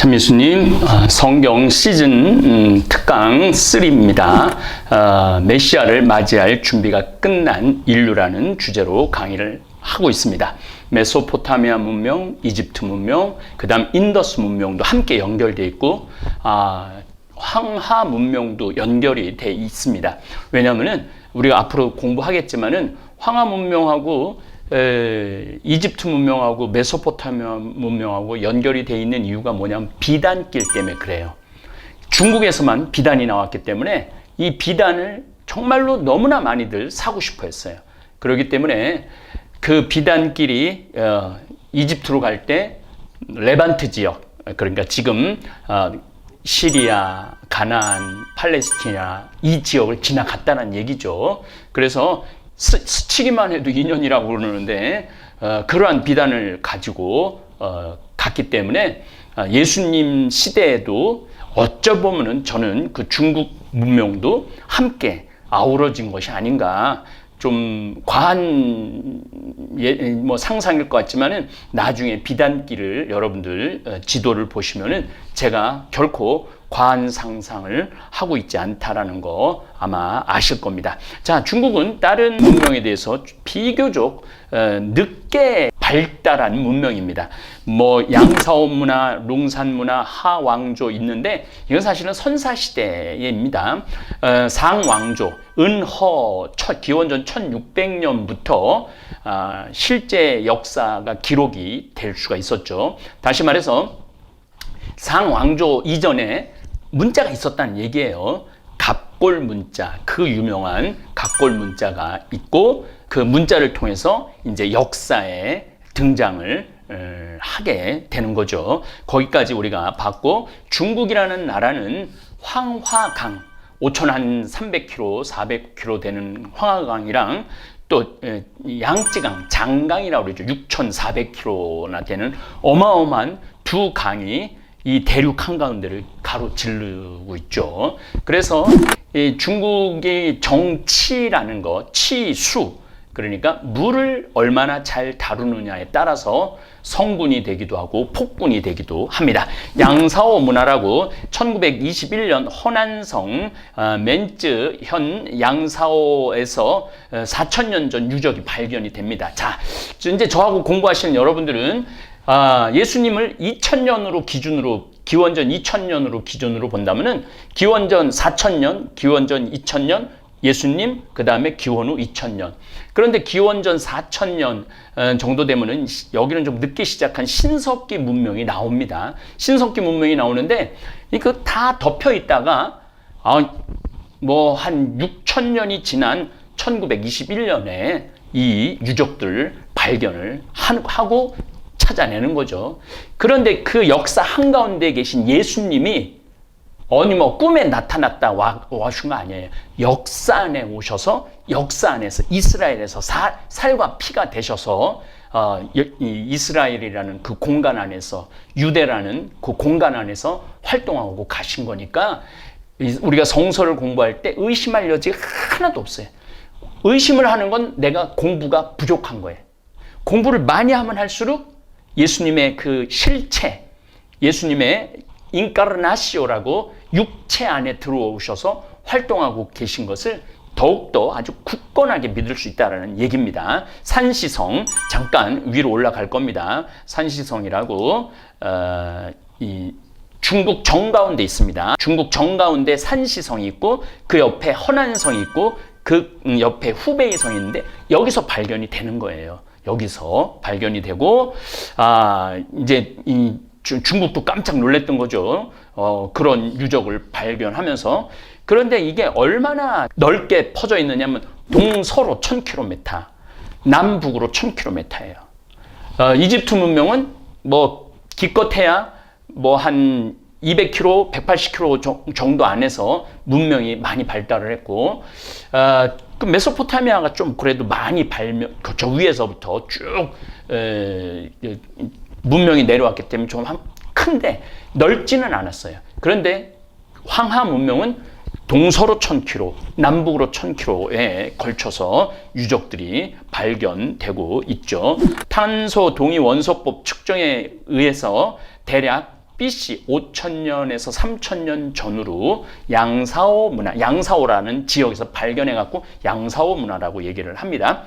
참예수님, 성경 시즌 특강 3입니다. 메시아를 맞이할 준비가 끝난 인류라는 주제로 강의를 하고 있습니다. 메소포타미아 문명, 이집트 문명, 그 다음 인더스 문명도 함께 연결되어 있고 황하 문명도 연결이 되어 있습니다. 왜냐하면 우리가 앞으로 공부하겠지만은 황하 문명하고 이집트 문명하고 메소포타미아 문명하고 연결이 되어 있는 이유가 뭐냐면 비단길 때문에 그래요. 중국에서만 비단이 나왔기 때문에 이 비단을 정말로 너무나 많이들 사고 싶어 했어요. 그렇기 때문에 그 비단길이 이집트로 갈 때 레반트 지역, 그러니까 지금 시리아, 가나안, 팔레스티나 이 지역을 지나갔다는 얘기죠. 그래서 스치기만 해도 2년이라고 그러는데 그러한 비단을 가지고 갔기 때문에 예수님 시대에도 어쩌보면은 저는 그 중국 문명도 함께 아우러진 것이 아닌가. 좀 과한 상상일 것 같지만은 나중에 비단길을 여러분들 지도를 보시면은 제가 결코 과한 상상을 하고 있지 않다라는 거 아마 아실 겁니다. 자, 중국은 다른 문명에 대해서 비교적 늦게 발달한 문명입니다. 양사오 문화, 롱산 문화, 하왕조 있는데 이건 사실은 선사 시대입니다. 상왕조, 은허, 기원전 1600년부터 실제 역사가 기록이 될 수가 있었죠. 다시 말해서 상왕조 이전에 문자가 있었다는 얘기예요. 갑골 문자, 그 유명한 갑골 문자가 있고 그 문자를 통해서 이제 역사에 등장을 하게 되는 거죠. 거기까지 우리가 봤고, 중국이라는 나라는 황화강 5,300km, 400km 되는 황화강이랑 또 양쯔강, 장강이라고 그러죠. 6,400km나 되는 어마어마한 두 강이 이 대륙 한가운데를 가로지르고 있죠. 그래서 이 중국의 정치라는 거, 치수, 그러니까 물을 얼마나 잘 다루느냐에 따라서 성군이 되기도 하고 폭군이 되기도 합니다. 양사오 문화라고 1921년 허난성 멘쯔 현 양사오에서 4,000년 전 유적이 발견이 됩니다. 자, 이제 저하고 공부하시는 여러분들은 예수님을 2000년으로 기준으로, 기원전 2000년으로 기준으로 본다면은 기원전 4000년, 기원전 2000년, 예수님, 그 다음에 기원 후 2000년. 그런데 기원전 4000년 정도 되면은 여기는 좀 늦게 시작한 신석기 문명이 나옵니다. 신석기 문명이 나오는데 이거 다 덮여 있다가 한 6000년이 지난 1921년에 이 유적들을 발견을 하고 찾아내는 거죠. 그런데 그 역사 한가운데 계신 예수님이 꿈에 나타났다 와준 거 아니에요. 역사 안에 오셔서 역사 안에서 이스라엘에서 살과 피가 되셔서 이스라엘이라는 그 공간 안에서, 유대라는 그 공간 안에서 활동하고 가신 거니까 우리가 성서를 공부할 때 의심할 여지가 하나도 없어요. 의심을 하는 건 내가 공부가 부족한 거예요. 공부를 많이 하면 할수록 예수님의 그 실체, 예수님의 인카르나시오라고 육체 안에 들어오셔서 활동하고 계신 것을 더욱더 아주 굳건하게 믿을 수 있다는 얘기입니다. 산시성, 잠깐 위로 올라갈 겁니다. 산시성이라고 이 중국 정가운데 있습니다. 중국 정가운데 산시성이 있고 그 옆에 허난성이 있고 그 옆에 후베이성이 있는데 여기서 발견이 되는 거예요. 여기서 발견이 되고 이제 이 중국도 깜짝 놀랐던 거죠. 그런 유적을 발견하면서. 그런데 이게 얼마나 넓게 퍼져 있느냐면 동서로 1000km, 남북으로 1000km예요. 이집트 문명은 기껏해야 한 200km, 180km 정도 안에서 문명이 많이 발달을 했고, 그 메소포타미아가 좀 그래도 많이 저 위에서부터 쭉 문명이 내려왔기 때문에 좀 큰데 넓지는 않았어요. 그런데 황하 문명은 동서로 1000km, 남북으로 1000km에 걸쳐서 유적들이 발견되고 있죠. 탄소 동위 원소법 측정에 의해서 대략 BC 5000년에서 3000년 전후로 양사오 문화, 양사오라는 지역에서 발견해갖고 양사오 문화라고 얘기를 합니다.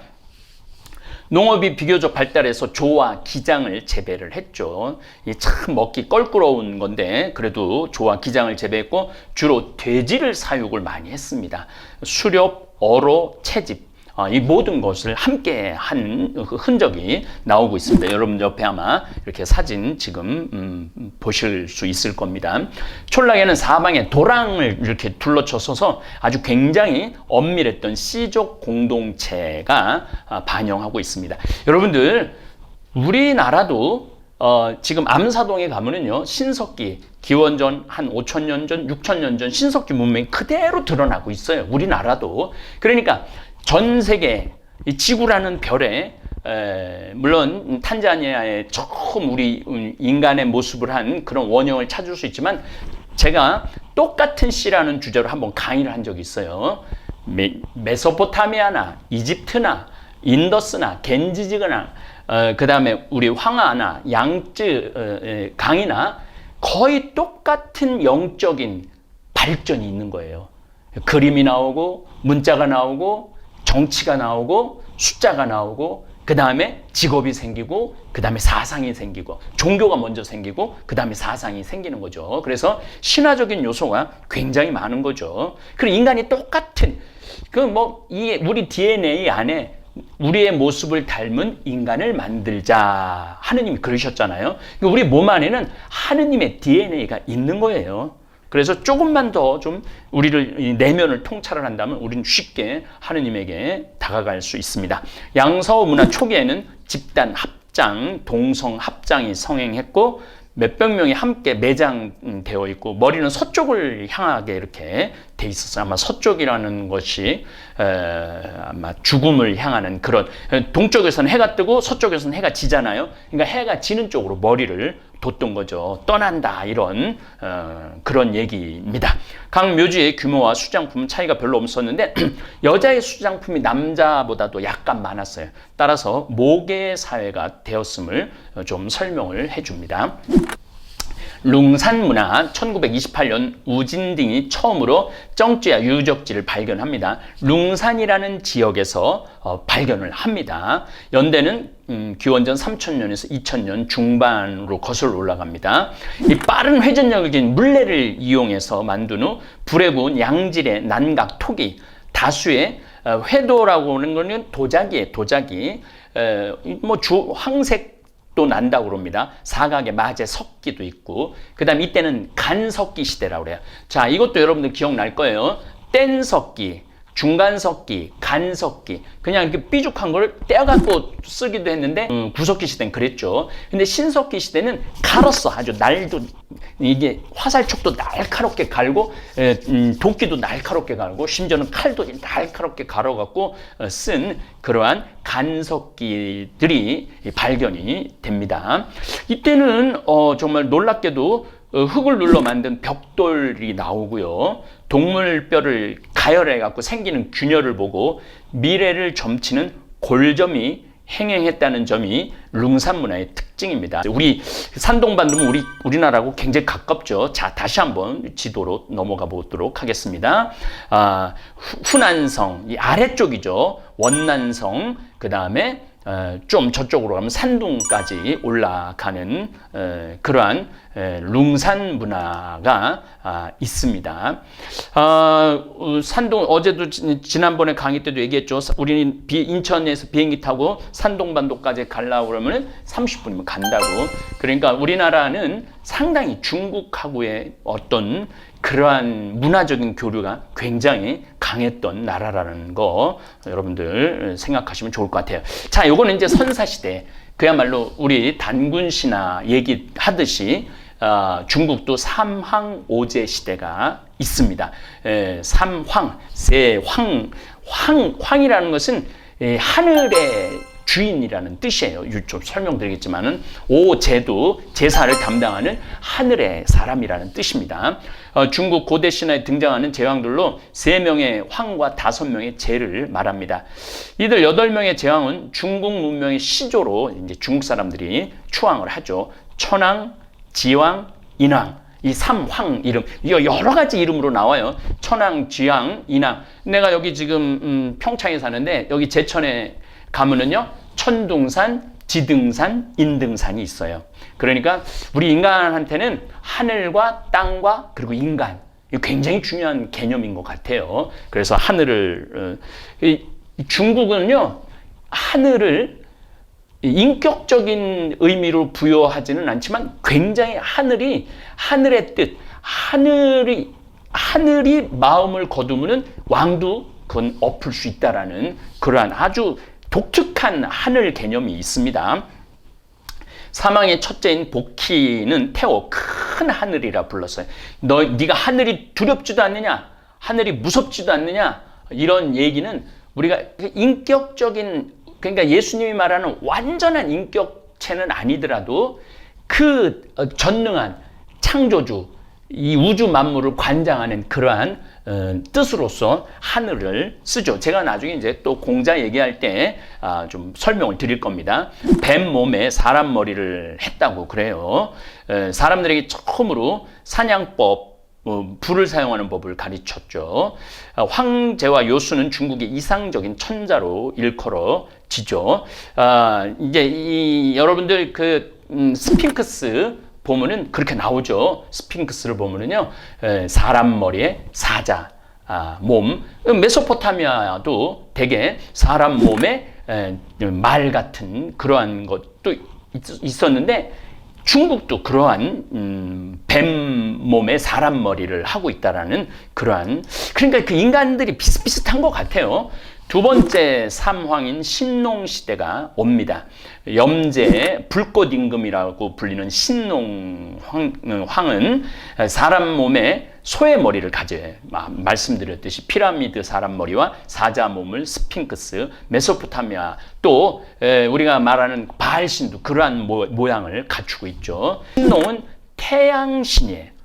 농업이 비교적 발달해서 조와 기장을 재배를 했죠. 참 먹기 껄끄러운 건데 그래도 조와 기장을 재배했고 주로 돼지를 사육을 많이 했습니다. 수렵, 어로, 채집 이 모든 것을 함께 한 흔적이 나오고 있습니다. 여러분 옆에 아마 이렇게 사진 지금 보실 수 있을 겁니다. 촌락에는 사방에 도랑을 이렇게 둘러쳐서서 아주 굉장히 엄밀했던 씨족 공동체가 반영하고 있습니다. 여러분들 우리나라도 지금 암사동에 가면은요, 신석기, 기원전 한 5000년 전, 6000년 전 신석기 문명이 그대로 드러나고 있어요. 우리나라도. 그러니까 전 세계 이 지구라는 별에 물론 탄자니아에 처음 우리 인간의 모습을 한 그런 원형을 찾을 수 있지만 제가 똑같은 씨라는 주제로 한번 강의를 한 적이 있어요. 메소포타미아나 이집트나 인더스나 겐지지거나 그 다음에 우리 황하나 양쯔 강이나 거의 똑같은 영적인 발전이 있는 거예요. 그림이 나오고 문자가 나오고 정치가 나오고 숫자가 나오고 그 다음에 직업이 생기고 그 다음에 사상이 생기고 종교가 먼저 생기고 그 다음에 사상이 생기는 거죠. 그래서 신화적인 요소가 굉장히 많은 거죠. 그리고 인간이 똑같은 이 우리 DNA 안에 우리의 모습을 닮은 인간을 만들자 하느님이 그러셨잖아요. 우리 몸 안에는 하느님의 DNA가 있는 거예요. 그래서 조금만 더 좀 우리를 내면을 통찰을 한다면 우리는 쉽게 하느님에게 다가갈 수 있습니다. 양사오 문화 초기에는 집단 합장, 동성 합장이 성행했고 몇백 명이 함께 매장되어 있고 머리는 서쪽을 향하게 이렇게 돼 있었어요. 아마 서쪽이라는 것이 아마 죽음을 향하는 그런, 동쪽에서는 해가 뜨고 서쪽에서는 해가 지잖아요. 그러니까 해가 지는 쪽으로 머리를 뒀던 거죠. 떠난다 이런 그런 얘기입니다. 각 묘지의 규모와 수장품 차이가 별로 없었는데 여자의 수장품이 남자보다도 약간 많았어요. 따라서 모계 사회가 되었음을 좀 설명을 해줍니다. 룽산 문화 1928년 우진딩이 처음으로 쩡쥐야 유적지를 발견합니다. 룽산이라는 지역에서 발견을 합니다. 연대는 기원전 3000년에서 2000년 중반으로 거슬러 올라갑니다. 이 빠른 회전력인 물레를 이용해서 만든 후 불에 구운 양질의 난각 토기, 다수의 회도라고 하는 거는 도자기예요. 도자기. 황색 또 난다고 그럽니다. 사각의 마제 석기도 있고, 그 다음 이때는 간석기 시대라고 그래요. 자, 이것도 여러분들 기억날 거예요. 뗀석기, 중간석기, 간석기, 그냥 이렇게 삐죽한 걸 떼어갖고 쓰기도 했는데 구석기 시대는 그랬죠. 근데 신석기 시대는 갈았어. 아주 날도 이게 화살촉도 날카롭게 갈고 도끼도 날카롭게 갈고 심지어는 칼도 날카롭게 갈아갖고 쓴 그러한 간석기들이 발견이 됩니다. 이때는 정말 놀랍게도 흙을 눌러 만든 벽돌이 나오고요. 동물 뼈를 가열해 갖고 생기는 균열을 보고 미래를 점치는 골점이 행행했다는 점이 룽산 문화의 특징입니다. 우리 산동반도면 우리나라하고 굉장히 가깝죠. 자, 다시 한번 지도로 넘어가 보도록 하겠습니다. 후난성, 이 아래쪽이죠. 원난성, 그 다음에 좀 저쪽으로 가면 산둥까지 올라가는 그러한 룽산 문화가 있습니다. 산동, 어제도 지난번에 강의 때도 얘기했죠. 우리는 인천에서 비행기 타고 산동반도까지 가려고 그러면 30분이면 간다고. 그러니까 우리나라는 상당히 중국하고의 어떤 그러한 문화적인 교류가 굉장히 강했던 나라라는 거 여러분들 생각하시면 좋을 것 같아요. 자, 요거는 이제 선사시대, 그야말로 우리 단군신화 얘기하듯이 중국도 삼황오제 시대가 있습니다. 삼황, 세황, 황이라는 것은 하늘의 주인이라는 뜻이에요. 좀 설명드리겠지만은 오제도 제사를 담당하는 하늘의 사람이라는 뜻입니다. 중국 고대 신화에 등장하는 제왕들로 3명의 황과 5명의 제를 말합니다. 이들 8명의 제왕은 중국 문명의 시조로 이제 중국 사람들이 추앙을 하죠. 천왕, 지왕, 인왕, 이 삼황 이름, 이거 여러 가지 이름으로 나와요. 천왕, 쥐왕, 인왕. 내가 여기 지금 평창에 사는데 여기 제천에 가면은요, 천둥산, 지등산, 인등산이 있어요. 그러니까 우리 인간한테는 하늘과 땅과 그리고 인간, 이거 굉장히 중요한 개념인 것 같아요. 그래서 하늘을 중국은요, 하늘을 인격적인 의미로 부여하지는 않지만 굉장히 하늘의 뜻, 하늘이 마음을 거두면 왕도 그건 엎을 수 있다라는 그러한 아주 독특한 하늘 개념이 있습니다. 사망의 첫째인 복희는 태워 큰 하늘이라 불렀어요. 네가 하늘이 두렵지도 않느냐, 하늘이 무섭지도 않느냐, 이런 얘기는 우리가 인격적인, 그러니까 예수님이 말하는 완전한 인격체는 아니더라도 그 전능한 창조주, 이 우주 만물을 관장하는 그러한 뜻으로서 하늘을 쓰죠. 제가 나중에 이제 또 공자 얘기할 때 좀 설명을 드릴 겁니다. 뱀 몸에 사람 머리를 했다고 그래요. 사람들에게 처음으로 사냥법, 불을 사용하는 법을 가르쳤죠. 황제와 요수는 중국의 이상적인 천자로 일컬어지죠. 이제 여러분들 스핑크스 보면은 그렇게 나오죠. 스핑크스를 보면은요, 사람 머리에 사자 몸. 메소포타미아도 대개 사람 몸에 말 같은 그러한 것도 있었는데, 중국도 그러한 뱀 몸에 사람 머리를 하고 있다라는 그러한, 그러니까 그 인간들이 비슷비슷한 것 같아요. 두 번째 삼황인 신농시대가 옵니다. 염제, 불꽃 임금이라고 불리는 신농황은 사람 몸에 소의 머리를 가져요. 말씀드렸듯이 피라미드 사람 머리와 사자 몸을 스핑크스, 메소포타미아, 또 우리가 말하는 바알신도 그러한 모양을 갖추고 있죠. 신농은 태양신이에요.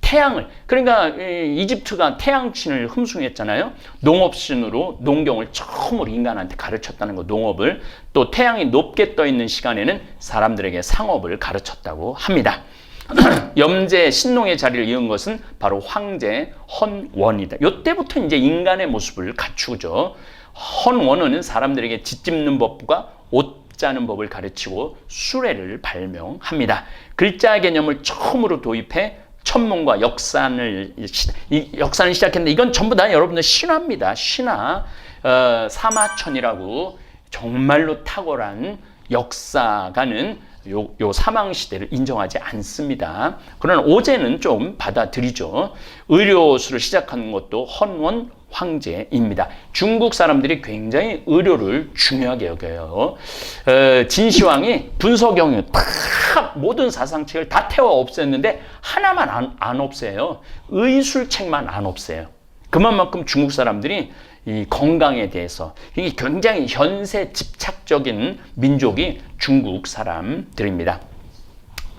태양을, 그러니까 이집트가 태양신을 흠숭했잖아요. 농업신으로 농경을 처음으로 인간한테 가르쳤다는 거, 농업을. 또 태양이 높게 떠 있는 시간에는 사람들에게 상업을 가르쳤다고 합니다. 염제 신농의 자리를 이은 것은 바로 황제 헌원이다. 이때부터 이제 인간의 모습을 갖추죠. 헌원은 사람들에게 집 짓는 법과 옷 짜는 법을 가르치고 수레를 발명합니다. 글자 개념을 처음으로 도입해 천문과 역산을 시작했는데, 이건 전부 다 여러분들 신화입니다. 신화. 사마천이라고 정말로 탁월한 역사가는 요 사망 시대를 인정하지 않습니다. 그러나 오제는 좀 받아들이죠. 의료수를 시작한 것도 헌원 황제입니다. 중국 사람들이 굉장히 의료를 중요하게 여겨요. 진시황이 분서경을 다 모든 사상책을 다 태워 없앴는데 하나만 안 없애요. 의술책만 안 없애요. 그만큼 중국 사람들이 이 건강에 대해서 이게 굉장히 현세 집착적인 민족이 중국 사람들입니다.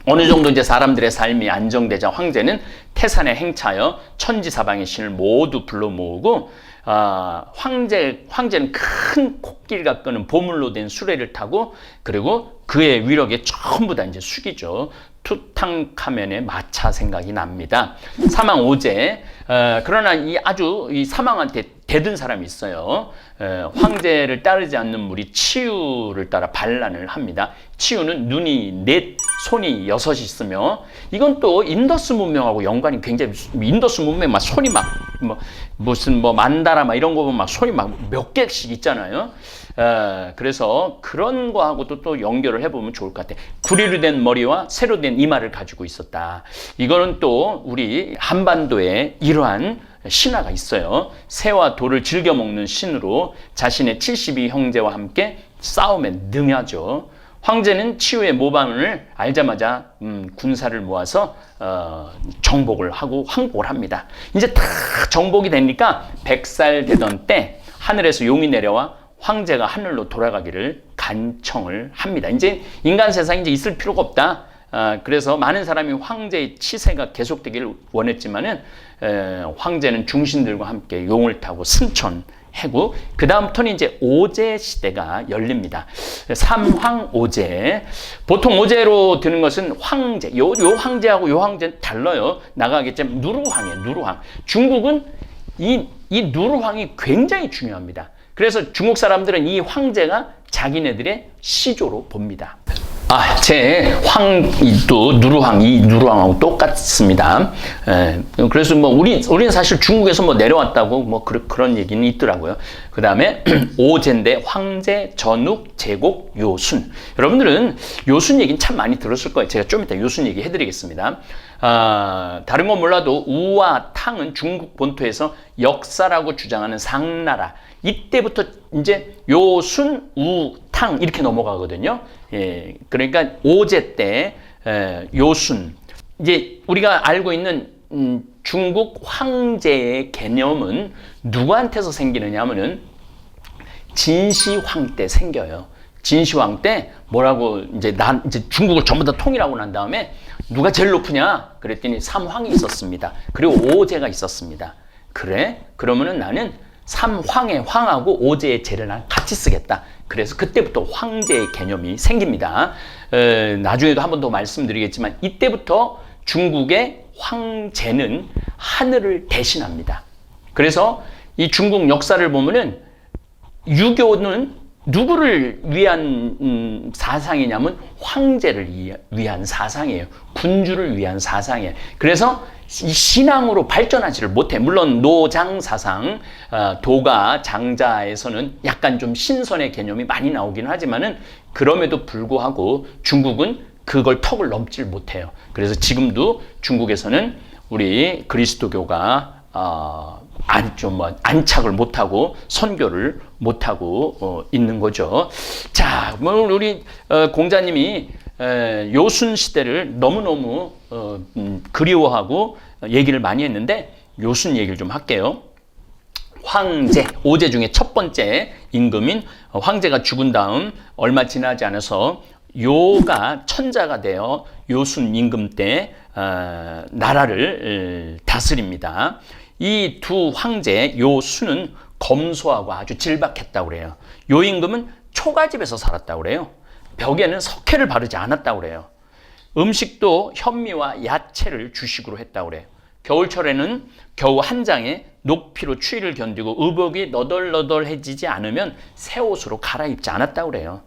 어느 정도 이제 사람들의 삶이 안정되자 황제는 태산에 행차하여 천지사방의 신을 모두 불러 모으고, 황제는 큰 코끼리가 끄는 보물로 된 수레를 타고, 그리고 그의 위력에 전부 다 이제 숙이죠. 투탕카멘의 마차 생각이 납니다. 사망 5제. 그러나 이 사망한테 대든 사람이 있어요. 황제를 따르지 않는 무리 치유를 따라 반란을 합니다. 치유는 눈이 넷, 손이 6이 있으며, 이건 또 인더스 문명하고 연관이 굉장히, 인더스 문명 막 손이 막 무슨 만다라 막 이런 거 보면 막 손이 막 몇 개씩 있잖아요. 그래서 그런 거하고도 또 연결을 해보면 좋을 것 같아요. 구리로 된 머리와 새로 된 이마를 가지고 있었다. 이거는 또 우리 한반도에 이러한 신화가 있어요. 새와 돌을 즐겨 먹는 신으로 자신의 72 형제와 함께 싸움에 능하죠. 황제는 치유의 모방을 알자마자 군사를 모아서 정복을 하고 항복을 합니다. 이제 다 정복이 되니까 100살 되던 때 하늘에서 용이 내려와 황제가 하늘로 돌아가기를 간청을 합니다. 이제 인간 세상이 이제 있을 필요가 없다. 그래서 많은 사람이 황제의 치세가 계속되기를 원했지만은 황제는 중신들과 함께 용을 타고 승천해 해고, 그 다음부터는 이제 오제 시대가 열립니다. 삼황 오제. 보통 오제로 드는 것은 황제. 요 황제하고 요 황제는 달라요. 나가겠지만 누르황이에요. 누르황. 중국은 이 누르황이 굉장히 중요합니다. 그래서 중국 사람들은 이 황제가 자기네들의 시조로 봅니다. 제 황도 누르황, 이 누르황하고 똑같습니다. 그래서 뭐 우리는 사실 중국에서 뭐 내려왔다고 뭐 그런 얘기는 있더라고요. 그 다음에 오제인데 황제, 전욱, 제곡, 요순. 여러분들은 요순 얘기는 참 많이 들었을 거예요. 제가 좀 이따 요순 얘기 해드리겠습니다. 다른 건 몰라도 우와 탕은 중국 본토에서 역사라고 주장하는 상나라. 이때부터 이제 요순, 우, 탕 이렇게 넘어가거든요. 예, 그러니까 오제 때 요순. 이제 우리가 알고 있는 중국 황제의 개념은 누구한테서 생기느냐 하면은 진시황 때 생겨요. 진시황 때 뭐라고 이제 중국을 전부 다 통일하고 난 다음에 누가 제일 높으냐? 그랬더니 삼황이 있었습니다. 그리고 오제가 있었습니다. 그래? 그러면은 나는 삼황의 황하고 오제의 제를 난 같이 쓰겠다. 그래서 그때부터 황제의 개념이 생깁니다. 나중에도 한 번 더 말씀드리겠지만 이때부터 중국의 황제는 하늘을 대신합니다. 그래서 이 중국 역사를 보면은 유교는 누구를 위한 사상이냐면 황제를 위한 사상이에요. 군주를 위한 사상이에요. 그래서 이 신앙으로 발전하지를 못해. 물론 노장 사상, 도가 장자에서는 약간 좀 신선의 개념이 많이 나오긴 하지만은 그럼에도 불구하고 중국은 그걸 턱을 넘질 못해요. 그래서 지금도 중국에서는 우리 그리스도교가 안착을 못하고 선교를 못하고 있는 거죠. 자, 우리 공자님이 요순 시대를 너무너무 그리워하고 얘기를 많이 했는데 요순 얘기를 좀 할게요. 황제, 오제 중에 첫 번째 임금인 황제가 죽은 다음 얼마 지나지 않아서 요가 천자가 되어 요순 임금 때 나라를 다스립니다. 이 두 황제 요순은 검소하고 아주 질박했다고 그래요. 요 임금은 초가집에서 살았다고 그래요. 벽에는 석회를 바르지 않았다고 그래요. 음식도 현미와 야채를 주식으로 했다고 그래요. 겨울철에는 겨우 한 장에 녹피로 추위를 견디고 의복이 너덜너덜해지지 않으면 새 옷으로 갈아입지 않았다고 그래요.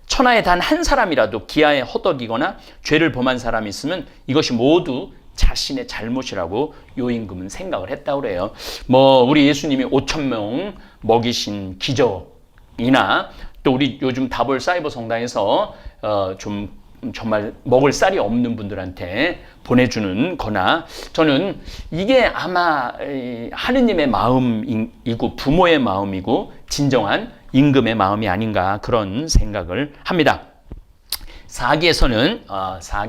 천하에 단 한 사람이라도 기아에 허덕이거나 죄를 범한 사람이 있으면 이것이 모두 자신의 잘못이라고 요 임금은 생각을 했다고 그래요. 우리 예수님이 5,000명 먹이신 기적이나 또 우리 요즘 다볼 사이버 성당에서 좀 정말 먹을 쌀이 없는 분들한테 보내주는 거나, 저는 이게 아마 하느님의 마음이고 부모의 마음이고 진정한 임금의 마음이 아닌가 그런 생각을 합니다. 사기에서는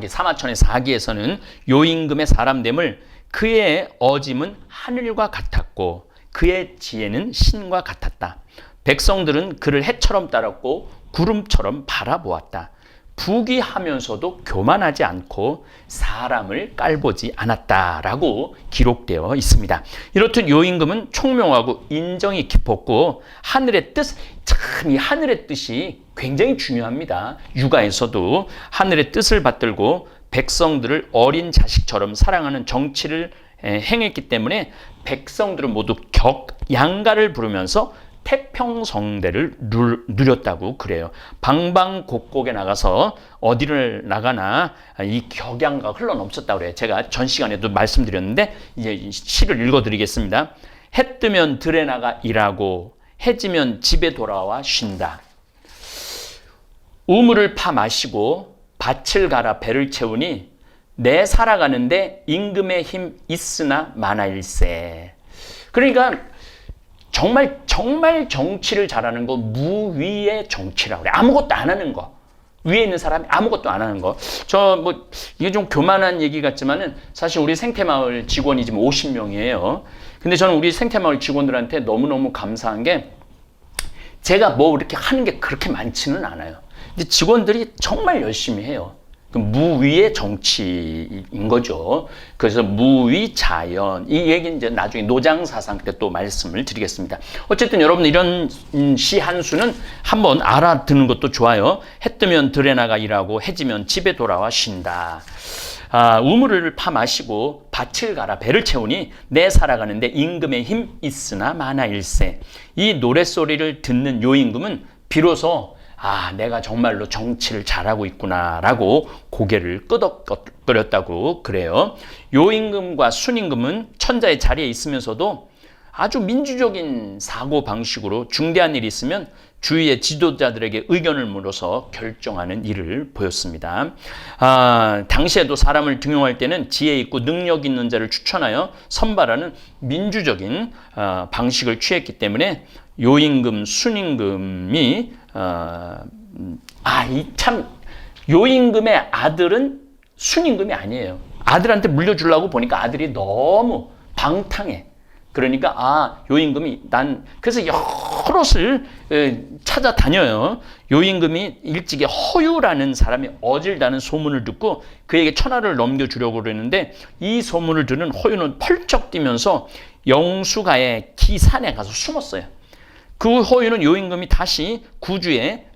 사마천의 사기에서는 요 임금의 사람됨을 그의 어짐은 하늘과 같았고 그의 지혜는 신과 같았다. 백성들은 그를 해처럼 따랐고 구름처럼 바라보았다. 부귀하면서도 교만하지 않고 사람을 깔보지 않았다라고 기록되어 있습니다. 이렇듯 요 임금은 총명하고 인정이 깊었고 하늘의 뜻, 참 이 하늘의 뜻이 굉장히 중요합니다. 육아에서도 하늘의 뜻을 받들고 백성들을 어린 자식처럼 사랑하는 정치를 행했기 때문에 백성들은 모두 양가를 부르면서 태평성대를 누렸다고 그래요. 방방곡곡에 나가서 어디를 나가나 이 격양가 흘러넘쳤다고 그래요. 제가 전 시간에도 말씀드렸는데 이제 시를 읽어드리겠습니다. 해 뜨면 들에 나가 일하고 해 지면 집에 돌아와 쉰다. 우물을 파 마시고 밭을 갈아 배를 채우니 내 살아가는데 임금의 힘 있으나 많아일세. 그러니까 정말 정치를 잘하는 거 무위의 정치라고 그래. 아무것도 안 하는 거. 위에 있는 사람이 아무것도 안 하는 거. 이게 좀 교만한 얘기 같지만은 사실 우리 생태마을 직원이 지금 50명이에요. 근데 저는 우리 생태마을 직원들한테 너무너무 감사한 게 제가 이렇게 하는 게 그렇게 많지는 않아요. 근데 직원들이 정말 열심히 해요. 그 무위의 정치인 거죠. 그래서 무위자연. 이 얘기는 이제 나중에 노장사상 때 또 말씀을 드리겠습니다. 어쨌든 여러분 이런 시 한 수는 한번 알아듣는 것도 좋아요. 해 뜨면 들에 나가 일하고 해 지면 집에 돌아와 쉰다. 우물을 파 마시고 밭을 갈아 배를 채우니 내 살아가는데 임금의 힘 있으나 많아일세. 이 노랫소리를 듣는 요임금은 비로소 내가 정말로 정치를 잘하고 있구나라고 고개를 끄덕거렸다고 그래요. 요임금과 순임금은 천자의 자리에 있으면서도 아주 민주적인 사고 방식으로 중대한 일이 있으면 주위의 지도자들에게 의견을 물어서 결정하는 일을 보였습니다. 당시에도 사람을 등용할 때는 지혜 있고 능력 있는 자를 추천하여 선발하는 민주적인 방식을 취했기 때문에 요임금, 순임금이 참 요임금의 아들은 순임금이 아니에요. 아들한테 물려주려고 보니까 아들이 너무 방탕해. 그러니까 요임금이 그래서 여럿을 찾아다녀요. 요임금이 일찍이 허유라는 사람이 어질다는 소문을 듣고 그에게 천하를 넘겨주려고 그러는데 이 소문을 들은 허유는 펄쩍 뛰면서 영수가의 기산에 가서 숨었어요. 그 허유는 요임금이 다시 구주에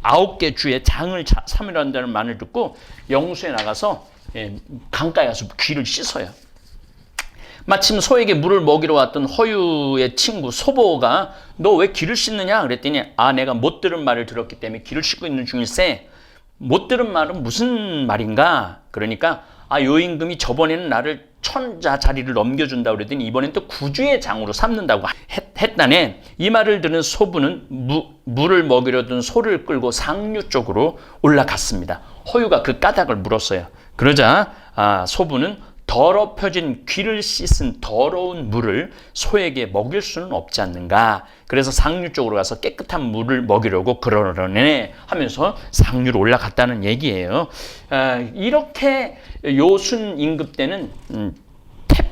9개 주의 장을 삼으란다는 말을 듣고 영수에 나가서 강가에 가서 귀를 씻어요. 마침 소에게 물을 먹이러 왔던 허유의 친구 소보가 너 왜 귀를 씻느냐 그랬더니 내가 못 들은 말을 들었기 때문에 귀를 씻고 있는 중일세. 못 들은 말은 무슨 말인가? 그러니까 요임금이 저번에는 나를 천자 자리를 넘겨준다고 그랬더니 이번엔 또 구주의 장으로 삼는다고 했다네. 이 말을 들은 소부는 물을 먹이려 든 소를 끌고 상류 쪽으로 올라갔습니다. 허유가 그 까닭을 물었어요. 그러자 소부는 더럽혀진 귀를 씻은 더러운 물을 소에게 먹일 수는 없지 않는가. 그래서 상류 쪽으로 가서 깨끗한 물을 먹이려고 그러네 하면서 상류로 올라갔다는 얘기예요. 이렇게 요순 임금 때는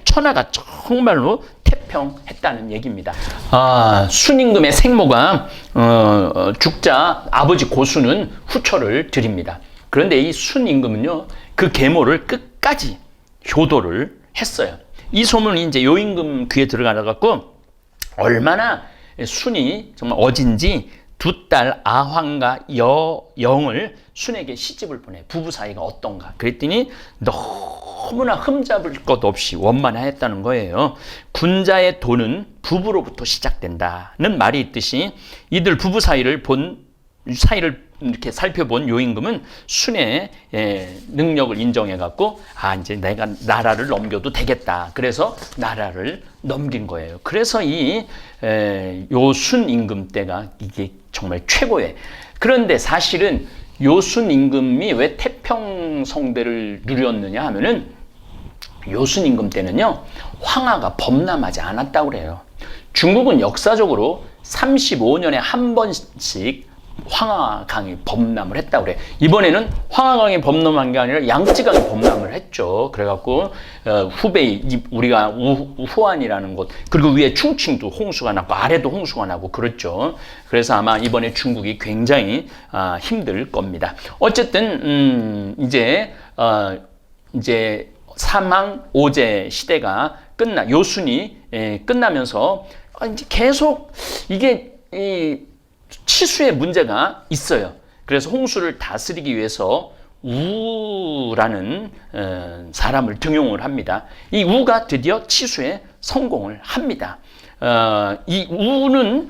천하가 정말로 태평했다는 얘기입니다. 순임금의 생모가 죽자 아버지 고수는 후처를 드립니다. 그런데 이 순임금은요, 그 계모를 끝까지 효도를 했어요. 이 소문이 이제 요임금 귀에 들어가갖고 얼마나 순이 정말 어진지 두 딸 아황과 여영을 순에게 시집을 보내. 부부 사이가 어떤가. 그랬더니 너무나 흠잡을 것 없이 원만하였다는 거예요. 군자의 도는 부부로부터 시작된다는 말이 있듯이 이들 부부 사이를 이렇게 살펴본 요임금은 순의 능력을 인정해갖고 이제 내가 나라를 넘겨도 되겠다. 그래서 나라를 넘긴 거예요. 그래서 이 요순 임금 때가 이게 정말 최고의. 그런데 사실은 요순 임금이 왜 태평성대를 누렸느냐 하면은 요순 임금 때는요, 황하가 범람하지 않았다고 그래요. 중국은 역사적으로 35년에 한 번씩 황하강이 범람을 했다고 그래. 이번에는 황하강이 범람한 게 아니라 양쯔강이 범람을 했죠. 그래갖고 후베이, 우리가 후안이라는 곳, 그리고 위에 충칭도 홍수가 났고 아래도 홍수가 나고 그렇죠. 그래서 아마 이번에 중국이 굉장히 힘들 겁니다. 어쨌든 이제 사망 오제 시대가 요순이 끝나면서 이제 계속 이게 치수의 문제가 있어요. 그래서 홍수를 다스리기 위해서 우라는 사람을 등용을 합니다. 이 우가 드디어 치수에 성공을 합니다. 이 우는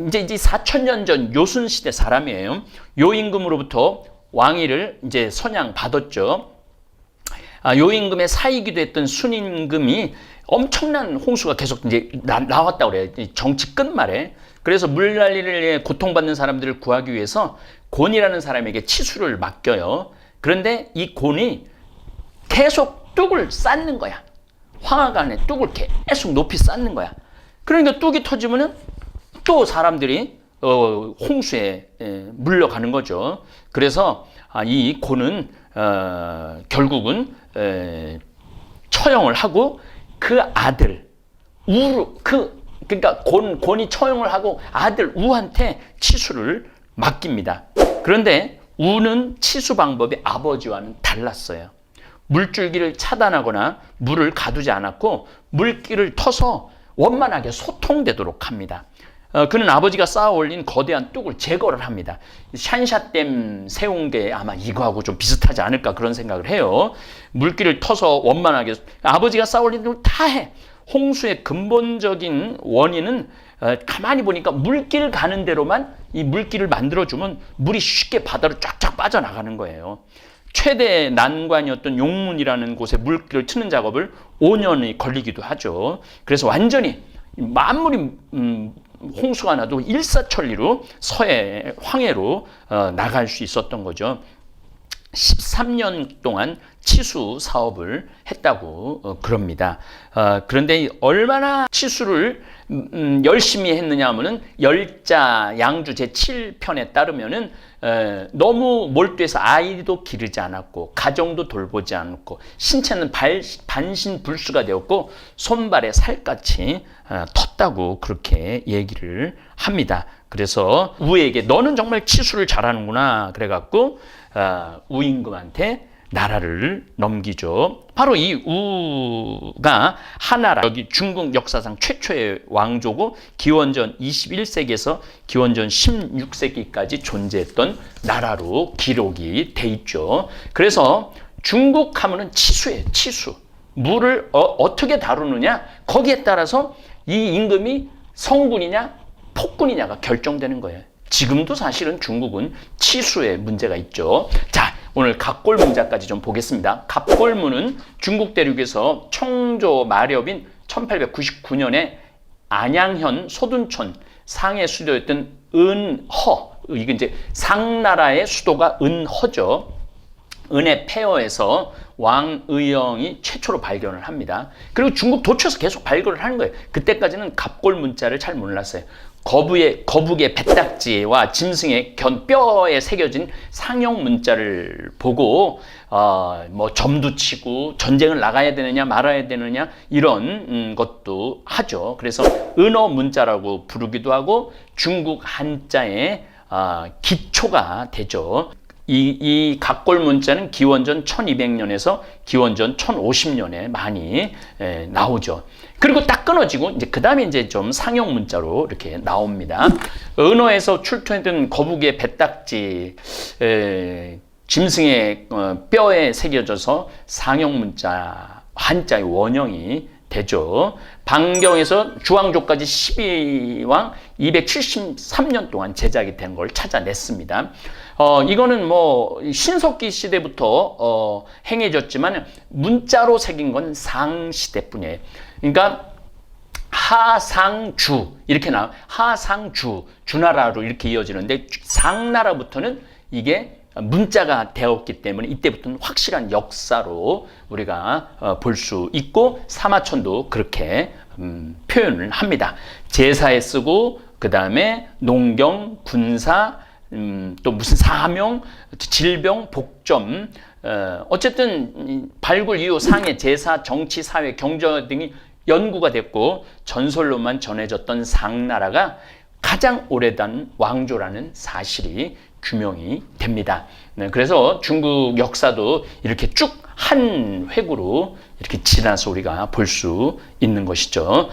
이제 4,000년 전 요순 시대 사람이에요. 요임금으로부터 왕위를 이제 선양 받았죠. 요임금의 사이기도 했던 순임금이 엄청난 홍수가 계속 이제 나왔다고 그래요. 정치 끝말에. 그래서 물난리를 고통받는 사람들을 구하기 위해서 곤이라는 사람에게 치수를 맡겨요. 그런데 이 곤이 계속 뚝을 쌓는 거야. 황하간에 뚝을 계속 높이 쌓는 거야. 그러니까 뚝이 터지면은 또 사람들이 홍수에 물려가는 거죠. 그래서 이 곤은 결국은 처형을 하고 그 아들 그러니까 곤이 처형을 하고 아들 우한테 치수를 맡깁니다. 그런데 우는 치수 방법이 아버지와는 달랐어요. 물줄기를 차단하거나 물을 가두지 않았고 물길을 터서 원만하게 소통되도록 합니다. 그는 아버지가 쌓아 올린 거대한 뚝을 제거를 합니다. 샨샤댐 세운 게 아마 이거하고 좀 비슷하지 않을까 그런 생각을 해요. 물길을 터서 원만하게 아버지가 쌓아 올린 뚝을 다 해. 홍수의 근본적인 원인은 가만히 보니까 물길 가는 대로만 이 물길을 만들어주면 물이 쉽게 바다로 쫙쫙 빠져나가는 거예요. 최대 난관이었던 용문이라는 곳에 물길을 트는 작업을 5년이 걸리기도 하죠. 그래서 완전히 만물이 홍수가 나도 일사천리로 서해 황해로 나갈 수 있었던 거죠. 13년 동안 치수 사업을 했다고 그럽니다. 그런데 얼마나 치수를 열심히 했느냐 하면은 열자 양주 제7편에 따르면은 너무 몰두해서 아이도 기르지 않았고 가정도 돌보지 않고 신체는 반신불수가 되었고 손발에 살갗이 텄다고 그렇게 얘기를 합니다. 그래서 우에게 너는 정말 치수를 잘하는구나 그래갖고 우임금한테 나라를 넘기죠. 바로 이 우가 하나라, 여기 중국 역사상 최초의 왕조고 기원전 21세기에서 기원전 16세기까지 존재했던 나라로 기록이 돼 있죠. 그래서 중국 하면은 치수예요, 치수. 물을 어떻게 다루느냐, 거기에 따라서 이 임금이 성군이냐 폭군이냐가 결정되는 거예요. 지금도 사실은 중국은 치수에 문제가 있죠. 자, 오늘 갑골문자까지 좀 보겠습니다. 갑골문은 중국 대륙에서 청조 마렵인 1899년에 안양현 소둔촌 상해 수도였던 은허, 이게 이제 상나라의 수도가 은허죠. 은의 폐허에서 왕의영이 최초로 발견을 합니다. 그리고 중국 도처에서 계속 발견을 하는 거예요. 그때까지는 갑골문자를 잘 몰랐어요. 거북의 배딱지와 짐승의 뼈에 새겨진 상형 문자를 보고 뭐 점도 치고 전쟁을 나가야 되느냐 말아야 되느냐 이런 것도 하죠. 그래서 은어 문자라고 부르기도 하고 중국 한자의 기초가 되죠. 이 갑골 문자는 기원전 1200년에서 기원전 1050년에 많이 나오죠. 그리고 딱 끊어지고 이제 그다음에 이제 좀 상형 문자로 이렇게 나옵니다. 은어에서 출토했던 거북이의 배딱지, 짐승의 뼈에 새겨져서 상형 문자 한자의 원형이 되죠. 방경에서 주왕조까지 12왕 273년 동안 제작이 된 걸 찾아냈습니다. 이거는 뭐 신석기 시대부터 행해졌지만 문자로 새긴 건 상시대뿐이에요. 그러니까 하상주 이렇게 나와 하상주 주나라로 이렇게 이어지는데 상나라부터는 이게 문자가 되었기 때문에 이때부터는 확실한 역사로 우리가 볼 수 있고 사마천도 그렇게 표현을 합니다. 제사에 쓰고 그 다음에 농경, 군사, 또 무슨 사명, 질병, 복점 어쨌든 발굴 이후 상해, 제사, 정치, 사회, 경제 등이 연구가 됐고 전설로만 전해졌던 상나라가 가장 오래된 왕조라는 사실이 규명이 됩니다. 그래서 중국 역사도 이렇게 쭉 한 획으로 이렇게 지나서 우리가 볼 수 있는 것이죠.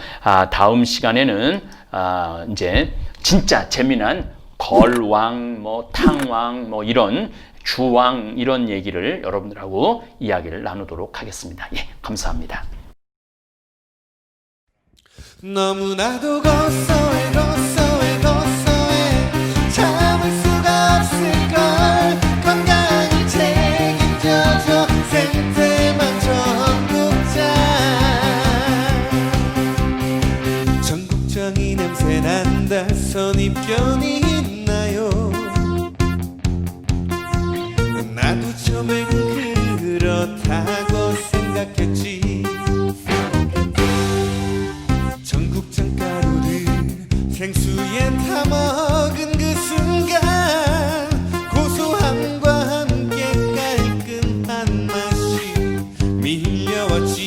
다음 시간에는 이제 진짜 재미난 걸왕, 뭐 탕왕, 뭐 이런 주왕 이런 얘기를 여러분들하고 이야기를 나누도록 하겠습니다. 예, 감사합니다. 너무나도 고소해 참을 수가 없을걸 건강히 책임져줘 생태만 전국장이 냄새 난다 선입견이 있나요 나도 처음엔 그렇다고 생각했지 전국장 가루를 생수에 타먹은 그 순간 고소함과 함께 깔끔한 맛이 밀려왔지